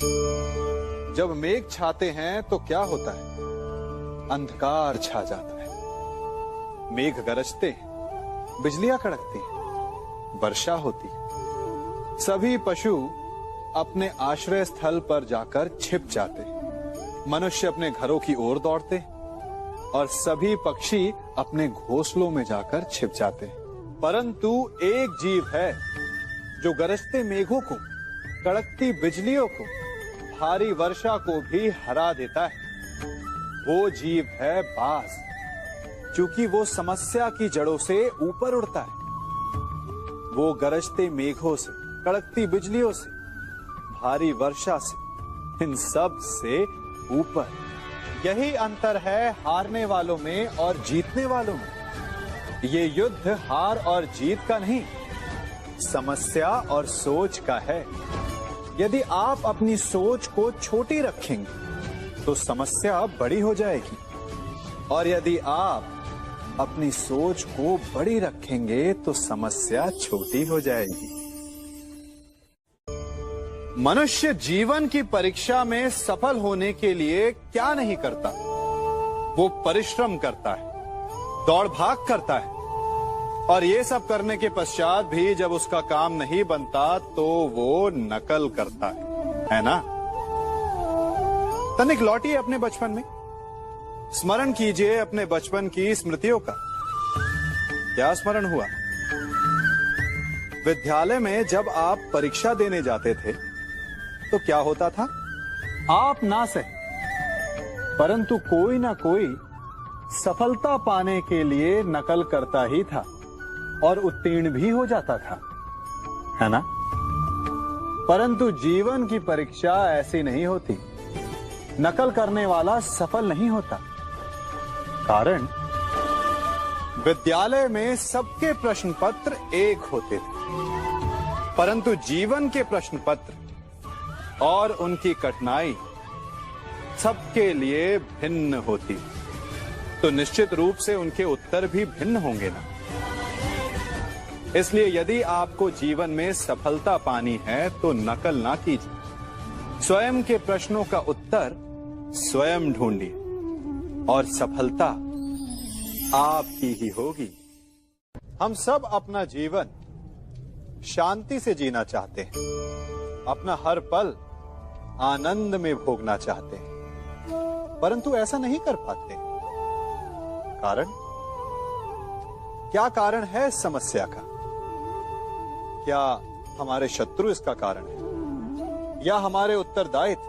जब मेघ छाते हैं तो क्या होता है? अंधकार छा जाता है। मेघ गरजते हैं, बिजलियां कड़कती हैं, वर्षा होती है। सभी पशु अपने आश्रय स्थल पर जाकर छिप जाते हैं। मनुष्य अपने घरों की ओर दौड़ते हैं और सभी पक्षी अपने घोंसलों में जाकर छिप जाते हैं। परंतु एक जीव है जो गरजते मेघों को, कड़कती बिजलियों को, भारी वर्षा को भी हरा देता है। वो जीव है बाज। क्योंकि वो समस्या की जड़ों से ऊपर उड़ता है। वो गरजते मेघों से, कड़कती बिजलियों से, भारी वर्षा से, इन सब से ऊपर। यही अंतर है हारने वालों में और जीतने वालों में। ये युद्ध हार और जीत का नहीं, समस्या और सोच का है। यदि आप अपनी सोच को छोटी रखेंगे तो समस्या बड़ी हो जाएगी, और यदि आप अपनी सोच को बड़ी रखेंगे तो समस्या छोटी हो जाएगी। मनुष्य जीवन की परीक्षा में सफल होने के लिए क्या नहीं करता? वो परिश्रम करता है, दौड़ भाग करता है, और ये सब करने के पश्चात भी जब उसका काम नहीं बनता तो वो नकल करता है ना? तनिक लौटिए अपने बचपन में, स्मरण कीजिए अपने बचपन की स्मृतियों का। क्या स्मरण हुआ? विद्यालय में जब आप परीक्षा देने जाते थे तो क्या होता था? आप ना सही, परंतु कोई ना कोई सफलता पाने के लिए नकल करता ही था और उत्तीर्ण भी हो जाता था, है ना? परंतु जीवन की परीक्षा ऐसी नहीं होती। नकल करने वाला सफल नहीं होता। कारण विद्यालय में सबके प्रश्न पत्र एक होते थे, परंतु जीवन के प्रश्न पत्र और उनकी कठिनाई सबके लिए भिन्न होती। तो निश्चित रूप से उनके उत्तर भी भिन्न होंगे ना। इसलिए यदि आपको जीवन में सफलता पानी है तो नकल ना कीजिए। स्वयं के प्रश्नों का उत्तर स्वयं ढूंढिए और सफलता आपकी ही होगी। हम सब अपना जीवन शांति से जीना चाहते हैं, अपना हर पल आनंद में भोगना चाहते हैं, परंतु ऐसा नहीं कर पाते। कारण क्या? कारण है समस्या का? क्या हमारे शत्रु इसका कारण है, या हमारे उत्तरदायित्व,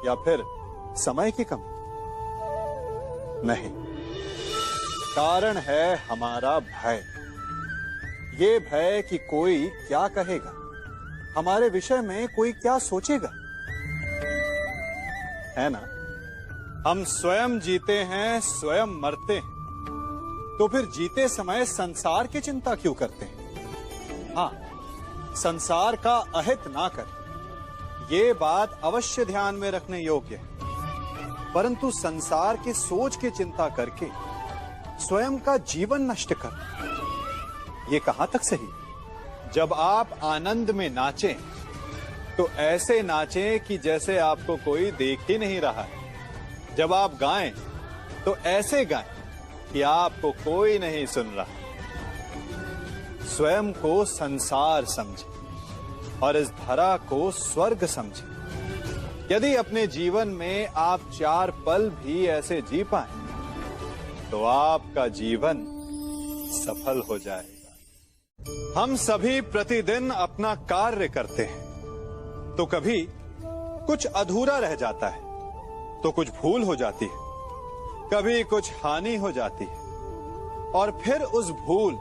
या फिर समय की कमी? नहीं, कारण है हमारा भय। ये भय कि कोई क्या कहेगा, हमारे विषय में कोई क्या सोचेगा, है ना? हम स्वयं जीते हैं, स्वयं मरते हैं, तो फिर जीते समय संसार की चिंता क्यों करते हैं? हाँ, संसार का अहित ना कर, ये बात अवश्य ध्यान में रखने योग्य है। परंतु संसार की सोच की चिंता करके स्वयं का जीवन नष्ट कर, ये कहां तक सही? जब आप आनंद में नाचें तो ऐसे नाचें कि जैसे आपको कोई देख ही नहीं रहा है। जब आप गाएं तो ऐसे गाएं कि आपको कोई नहीं सुन रहा। स्वयं को संसार समझे और इस धरा को स्वर्ग समझे। यदि अपने जीवन में आप 4 पल भी ऐसे जी पाए तो आपका जीवन सफल हो जाएगा। हम सभी प्रतिदिन अपना कार्य करते हैं, तो कभी कुछ अधूरा रह जाता है, तो कुछ भूल हो जाती है, कभी कुछ हानि हो जाती है, और फिर उस भूल,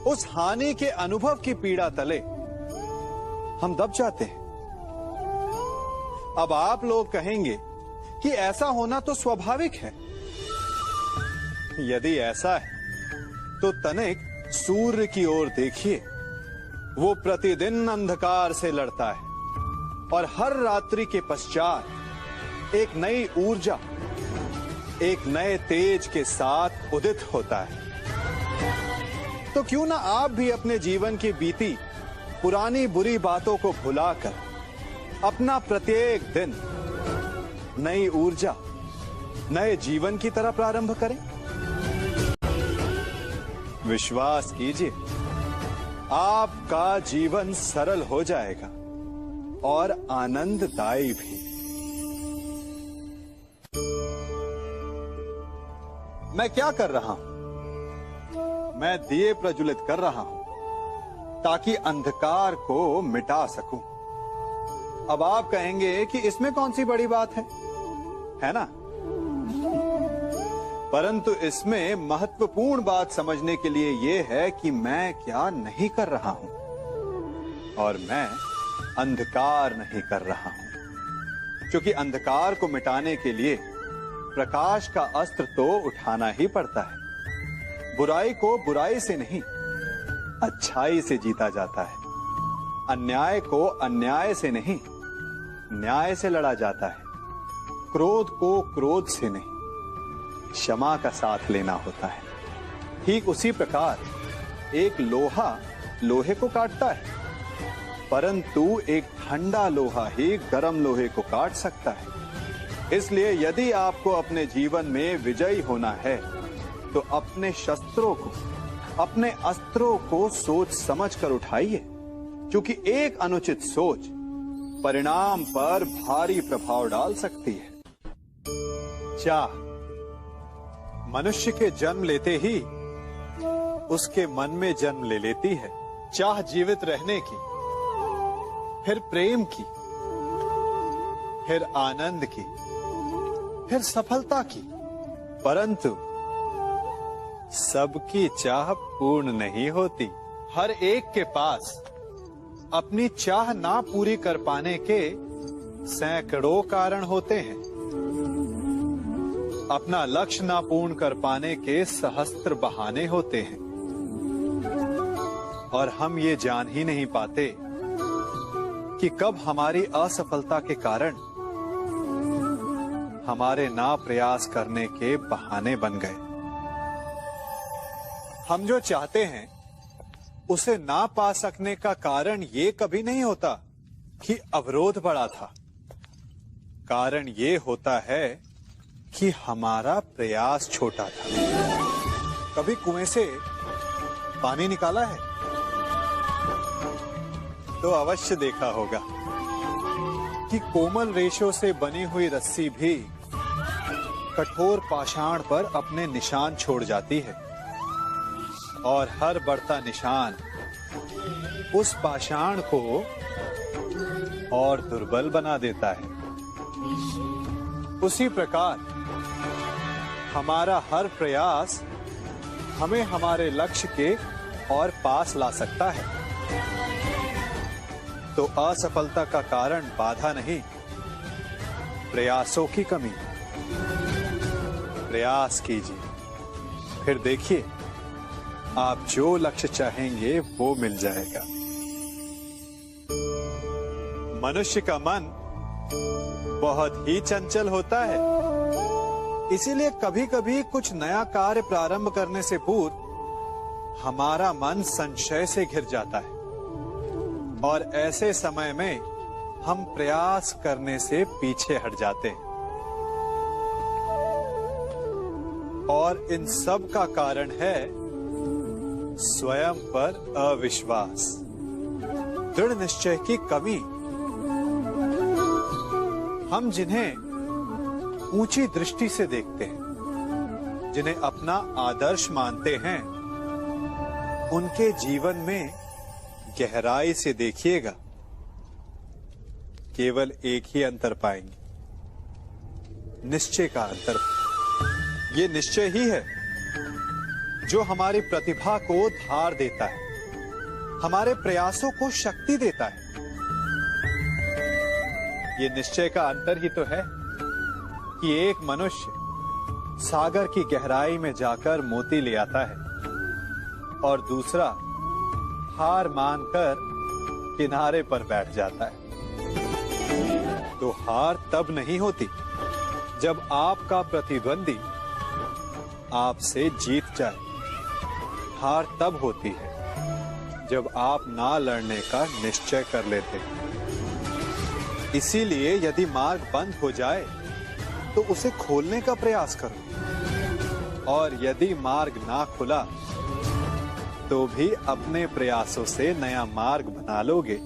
उस हानि के अनुभव की पीड़ा तले हम दब जाते हैं। अब आप लोग कहेंगे कि ऐसा होना तो स्वाभाविक है। यदि ऐसा है तो तनिक सूर्य की ओर देखिए। वो प्रतिदिन अंधकार से लड़ता है और हर रात्रि के पश्चात एक नई ऊर्जा, एक नए तेज के साथ उदित होता है। तो क्यों ना आप भी अपने जीवन की बीती पुरानी बुरी बातों को भुलाकर अपना प्रत्येक दिन नई ऊर्जा, नए जीवन की तरह प्रारंभ करें। विश्वास कीजिए, आपका जीवन सरल हो जाएगा और आनंददायी भी। मैं क्या कर रहा हूं? मैं दिए प्रज्वलित कर रहा हूं ताकि अंधकार को मिटा सकूं। अब आप कहेंगे कि इसमें कौन सी बड़ी बात है ना? परंतु इसमें महत्वपूर्ण बात समझने के लिए यह है कि मैं क्या नहीं कर रहा हूं, और मैं अंधकार नहीं कर रहा हूं। क्योंकि अंधकार को मिटाने के लिए प्रकाश का अस्त्र तो उठाना ही पड़ता है। बुराई को बुराई से नहीं, अच्छाई से जीता जाता है। अन्याय को अन्याय से नहीं, न्याय से लड़ा जाता है। क्रोध को क्रोध से नहीं, क्षमा का साथ लेना होता है। ठीक उसी प्रकार एक लोहा लोहे को काटता है, परंतु एक ठंडा लोहा ही गर्म लोहे को काट सकता है। इसलिए यदि आपको अपने जीवन में विजयी होना है तो अपने शस्त्रों को, अपने अस्त्रों को सोच समझ कर उठाइए, क्योंकि एक अनुचित सोच परिणाम पर भारी प्रभाव डाल सकती है। चाह मनुष्य के जन्म लेते ही उसके मन में जन्म ले लेती है। चाह जीवित रहने की, फिर प्रेम की, फिर आनंद की, फिर सफलता की। परंतु सबकी चाह पूर्ण नहीं होती। हर एक के पास अपनी चाह ना पूरी कर पाने के सैकड़ों कारण होते हैं। अपना लक्ष्य ना पूर्ण कर पाने के सहस्त्र बहाने होते हैं, और हम ये जान ही नहीं पाते कि कब हमारी असफलता के कारण हमारे ना प्रयास करने के बहाने बन गए। हम जो चाहते हैं उसे ना पा सकने का कारण ये कभी नहीं होता कि अवरोध बड़ा था। कारण ये होता है कि हमारा प्रयास छोटा था। कभी कुएं से पानी निकाला है तो अवश्य देखा होगा कि कोमल रेशों से बनी हुई रस्सी भी कठोर पाषाण पर अपने निशान छोड़ जाती है, और हर बढ़ता निशान उस पाषाण को और दुर्बल बना देता है। उसी प्रकार हमारा हर प्रयास हमें हमारे लक्ष्य के और पास ला सकता है। तो असफलता का कारण बाधा नहीं, प्रयासों की कमी। प्रयास कीजिए, फिर देखिए आप जो लक्ष्य चाहेंगे वो मिल जाएगा। मनुष्य का मन बहुत ही चंचल होता है, इसीलिए कभी कभी कुछ नया कार्य प्रारंभ करने से पूर्व हमारा मन संशय से घिर जाता है, और ऐसे समय में हम प्रयास करने से पीछे हट जाते हैं। और इन सब का कारण है स्वयं पर अविश्वास, दृढ़ निश्चय की कमी। हम जिन्हें ऊंची दृष्टि से देखते हैं, जिन्हें अपना आदर्श मानते हैं, उनके जीवन में गहराई से देखिएगा, केवल एक ही अंतर पाएंगे, निश्चय का अंतर। ये निश्चय ही है जो हमारी प्रतिभा को धार देता है, हमारे प्रयासों को शक्ति देता है। ये निश्चय का अंतर ही तो है कि एक मनुष्य सागर की गहराई में जाकर मोती ले आता है, और दूसरा हार मानकर किनारे पर बैठ जाता है। तो हार तब नहीं होती जब आपका प्रतिद्वंदी आपसे जीत जाए। हार तब होती है जब आप ना लड़ने का निश्चय कर लेते हैं। इसीलिए यदि मार्ग बंद हो जाए तो उसे खोलने का प्रयास करो, और यदि मार्ग ना खुला तो भी अपने प्रयासों से नया मार्ग बना लोगे।